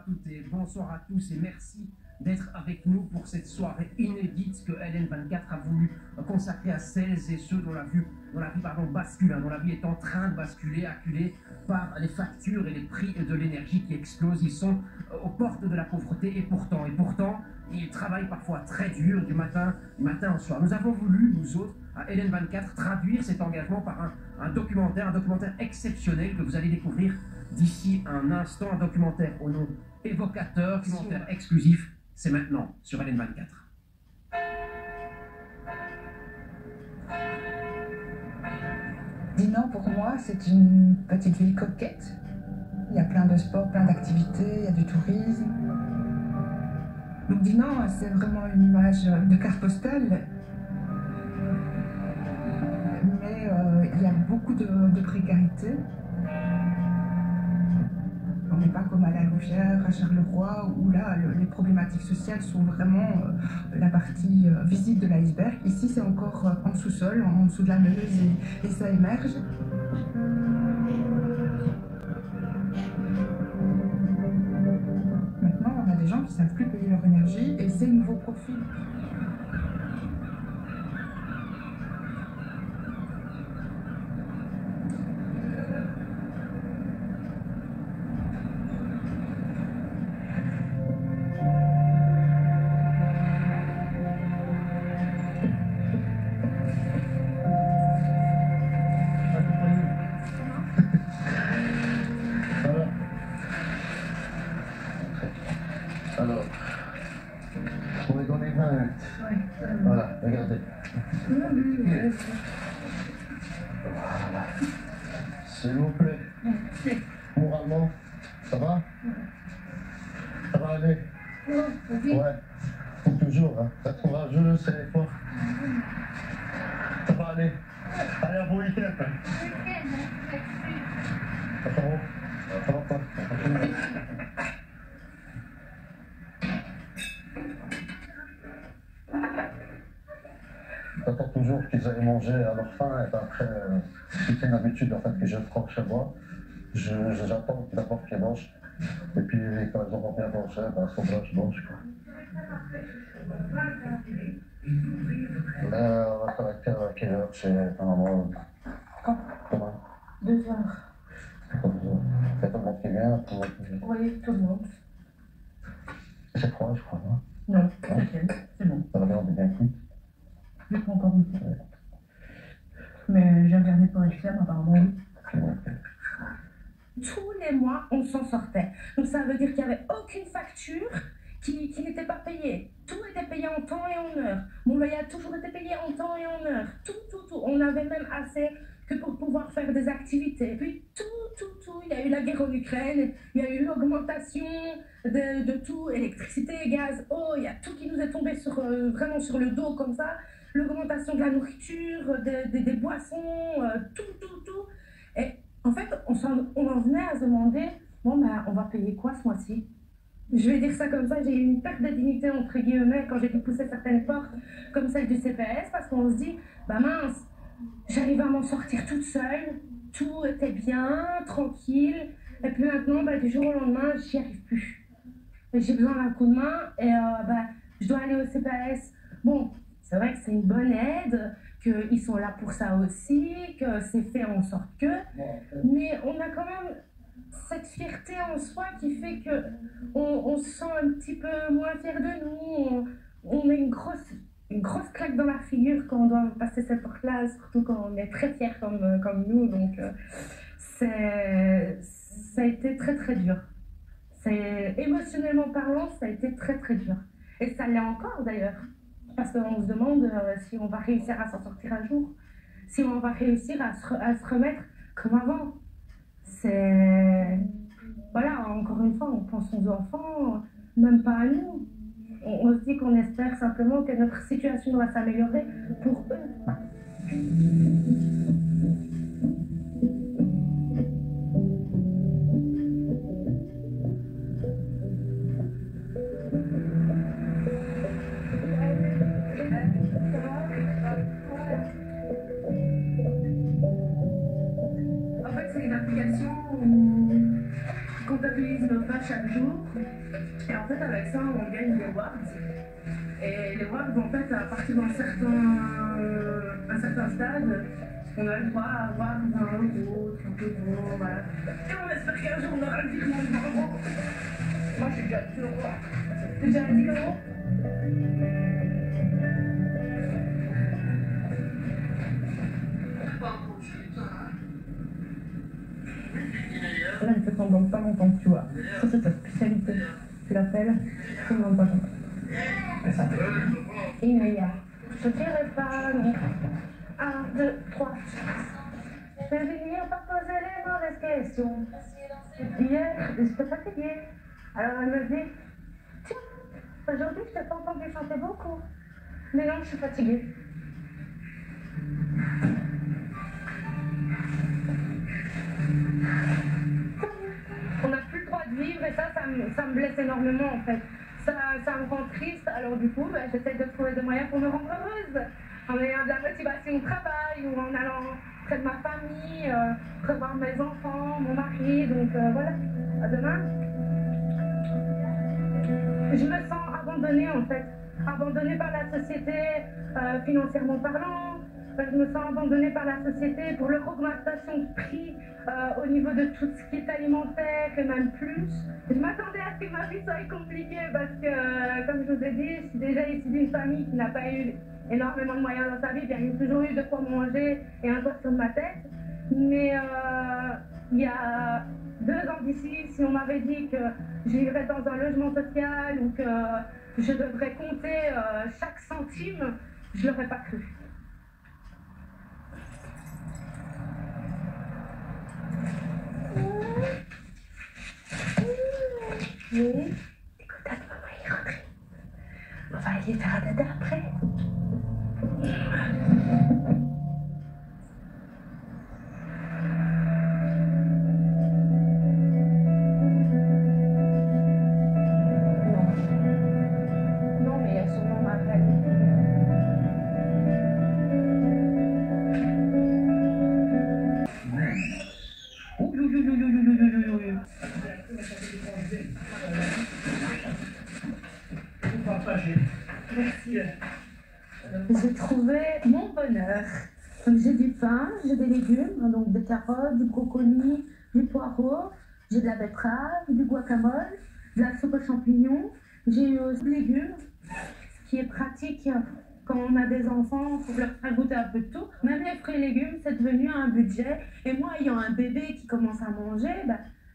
toutes et bonsoir à tous et merci d'être avec nous pour cette soirée inédite que LN24 a voulu consacrer à celles et ceux dont la vie bascule, dont la vie est en train de basculer, acculée par les factures et les prix de l'énergie qui explosent. Ils sont aux portes de la pauvreté et pourtant, ils travaillent parfois très dur du matin au soir. Nous avons voulu, nous autres, à LN24, traduire cet engagement par un documentaire exceptionnel que vous allez découvrir d'ici un instant, un documentaire au nom évocateur, documentaire exclusif. C'est maintenant sur LN24. Dinan, pour moi, c'est une petite ville coquette. Il y a plein de sports, plein d'activités, il y a du tourisme. Donc Dinan, c'est vraiment une image de carte postale. Mais il y a beaucoup de précarité. On n'est pas comme à La Louvière, à Charleroi, où là, les problématiques sociales sont vraiment la partie visible de l'iceberg. Ici, c'est encore en sous-sol, en dessous de la Meuse, et ça émerge. Maintenant, on a des gens qui ne savent plus payer leur énergie, et c'est le nouveau profil. Alors, on est dans les 20 minutes. Voilà, regardez. Voilà. S'il vous plaît. Moralement, ça va? Ça va aller? Ouais. Faut toujours, hein. Être courageux, c'est fort. Ça va aller. Allez, à bon week-end. Ça va pas. J'attends toujours qu'ils aillent manger à leur faim et après, c'est une habitude en fait que je prends chez moi. J'attends d'abord qu'ils mangent et puis quand ils auront bien mangé, à ce moment-là je mange quoi. Là, on va connecter à quelle heure? C'est normalement. Quand? Demain. 2 heures. Tout le monde qui vient, tout le monde qui vient. Oui, tout le monde. C'est froid, je crois, non? Non, c'est bon. Ça va bien, on est bien cuit. Je ne pas encore goûté. Mais j'ai regardé pour Excel, apparemment, oui. Tous les mois, on s'en sortait. Donc ça veut dire qu'il n'y avait aucune facture qui n'était pas payée. Tout était payé en temps et en heure. Mon loyer a toujours été payé en temps et en heure. Tout. On avait même assez que pour pouvoir faire des activités. Puis tout. Il y a eu la guerre en Ukraine, il y a eu l'augmentation de tout, électricité, gaz, eau, il y a tout qui nous est tombé vraiment sur le dos comme ça. L'augmentation de la nourriture, des boissons, tout. Et en fait, on en venait à se demander, bon ben, on va payer quoi ce mois-ci? Je vais dire ça comme ça, j'ai eu une perte de dignité entre guillemets quand j'ai dû pousser certaines portes comme celle du CPS parce qu'on se dit, bah mince, j'arrive à m'en sortir toute seule, tout était bien, tranquille, et puis maintenant, bah, du jour au lendemain, j'y arrive plus. J'ai besoin d'un coup de main et je dois aller au CPS. Bon, c'est vrai que c'est une bonne aide, qu'ils sont là pour ça aussi, que c'est fait en sorte que, mais on a quand même cette fierté en soi qui fait que on se sent un petit peu moins fier de nous, on a une grosse claque dans la figure quand on doit passer cette porte-là, surtout quand on est très fiers comme nous, donc ça a été très dur. Émotionnellement parlant, ça a été très dur. Et ça l'est encore d'ailleurs. Parce qu'on se demande si on va réussir à s'en sortir un jour, si on va réussir à se remettre comme avant. Voilà, encore une fois, on pense aux enfants, même pas à nous. On se dit qu'on espère simplement que notre situation va s'améliorer pour eux. comptabilise nos pas chaque jour. Et en fait, avec ça, on gagne des wards. Et les wards, en fait, à partir d'un certain stade, on a le droit à avoir 20 €, 30 €, voilà. Et on espère qu'un jour, on aura le virement de 20 €. Moi, j'ai déjà 10 €. T'es déjà à 10 €? Là, il fait semblant de pas longtemps que tu vois. Ça, c'est ta spécialité. Tu l'appelles, tu ne demandes pas ton temps. Inéa. Je dirais pas, non. 1, 2, 3. Je vais venir pas poser les mauvaises questions. Hier, j'étais fatiguée. Alors elle me dit, tiens, aujourd'hui, je t'ai pas entendu chanter beaucoup. Mais non, je suis fatiguée. On n'a plus le droit de vivre et ça me blesse énormément en fait. Ça me rend triste, alors du coup j'essaie de trouver des moyens pour me rendre heureuse. En ayant de la motivation au travail ou en allant près de ma famille, revoir mes enfants, mon mari, donc voilà, à demain. Je me sens abandonnée en fait, abandonnée par la société financièrement parlant. Je me sens abandonnée par la société pour leur augmentation de prix au niveau de tout ce qui est alimentaire et même plus. Je m'attendais à ce que ma vie soit compliquée parce que, comme je vous ai dit, je suis déjà issue d'une famille qui n'a pas eu énormément de moyens dans sa vie. Bien, il y a toujours eu de quoi manger et un toit sur ma tête. Mais il y a 2 ans d'ici, si on m'avait dit que je vivrais dans un logement social ou que je devrais compter chaque centime, je ne l'aurais pas cru. Oui. Écoute, maman est rentrée. On va aller faire un dada après. Non, mais il y a sûrement ma famille. J'ai trouvé mon bonheur. Donc j'ai du pain, j'ai des légumes, donc des carottes, du brocoli, du poireau, j'ai de la betterave, du guacamole, de la soupe aux champignons. J'ai eu aussi des légumes, ce qui est pratique quand on a des enfants pour leur faire goûter un peu de tout. Même les fruits et légumes, c'est devenu un budget. Et moi, ayant un bébé qui commence à manger,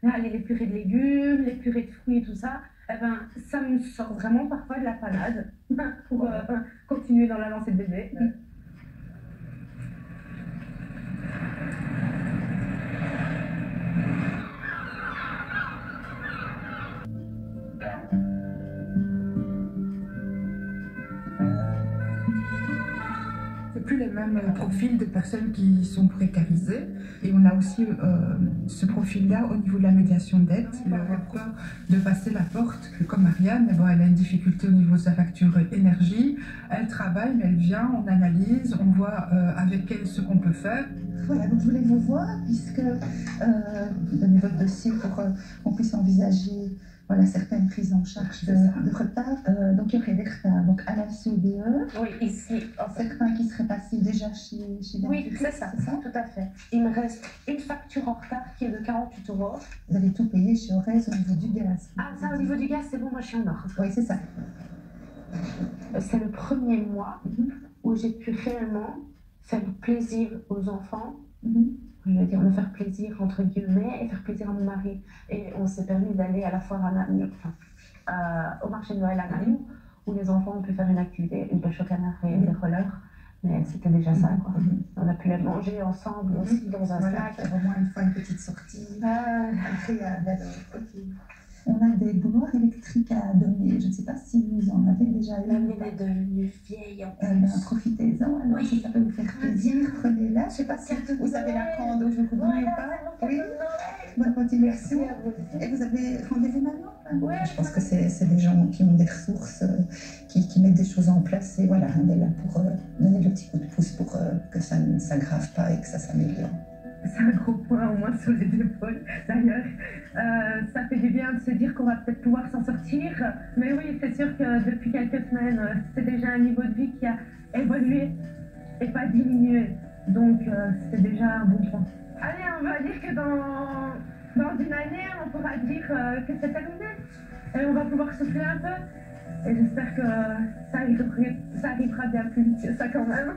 allez, les purées de légumes, les purées de fruits et tout ça, ça me sort vraiment parfois de la panade pour continuer dans la lancée de bébé. Plus les mêmes profils de personnes qui sont précarisées et on a aussi ce profil-là au niveau de la médiation d'aide. Elle aurait peur de passer la porte, comme Marianne, mais bon, elle a une difficulté au niveau de sa facture énergie. Elle travaille, mais elle vient, on analyse, on voit avec elle ce qu'on peut faire. Voilà, donc je voulais vous voir puisque vous donnez votre dossier pour qu'on puisse envisager voilà, certaines prises en charge de retard. Donc il y aurait des retards donc à la CODE. Oui, ici. Certains qui seraient passés déjà chez Oui, c'est ça, tout à fait. Il me reste une facture en retard qui est de 48 €. Vous avez tout payé chez Orez au niveau du gaz. Ah, ça, au niveau du gaz, c'est bon, moi je suis en ordre. Oui, c'est ça. C'est le premier mois où j'ai pu réellement faire plaisir aux enfants. Je veux dire, me faire plaisir entre guillemets et faire plaisir à mon mari. Et on s'est permis d'aller à la foire à Namur, au marché de Noël à Namur, où les enfants ont pu faire une activité, une pêche au canard et des rollers. Mais c'était déjà ça, quoi. On a pu les manger ensemble aussi dans un snack. Au moins une fois une petite sortie. Agréable, alors, ok. On a des bouilloires électriques à donner. Je ne sais pas si vous en avez déjà eu. La mienne est devenue vieille en plus. Profitez-en, alors si ça peut vous faire plaisir, prenez-la. Je ne sais pas si vous savez la prendre aujourd'hui ou pas. Oui. Bonne continuation. Et vous avez rendez-vous maintenant? Oui. Je pense que c'est des gens qui ont des ressources, qui mettent des choses en place. Et voilà, on est là pour donner le petit coup de pouce pour que ça ne s'aggrave pas et que ça s'améliore. C'est un gros point au moins sur les épaules, d'ailleurs. Ça fait du bien de se dire qu'on va peut-être pouvoir s'en sortir. Mais oui, c'est sûr que depuis quelques semaines, c'est déjà un niveau de vie qui a évolué et pas diminué. Donc, c'est déjà un bon point. Allez, on va dire que dans une année, on pourra dire que c'est terminé. Et on va pouvoir souffler un peu. Et j'espère que ça arrivera bien plus vite que ça quand même.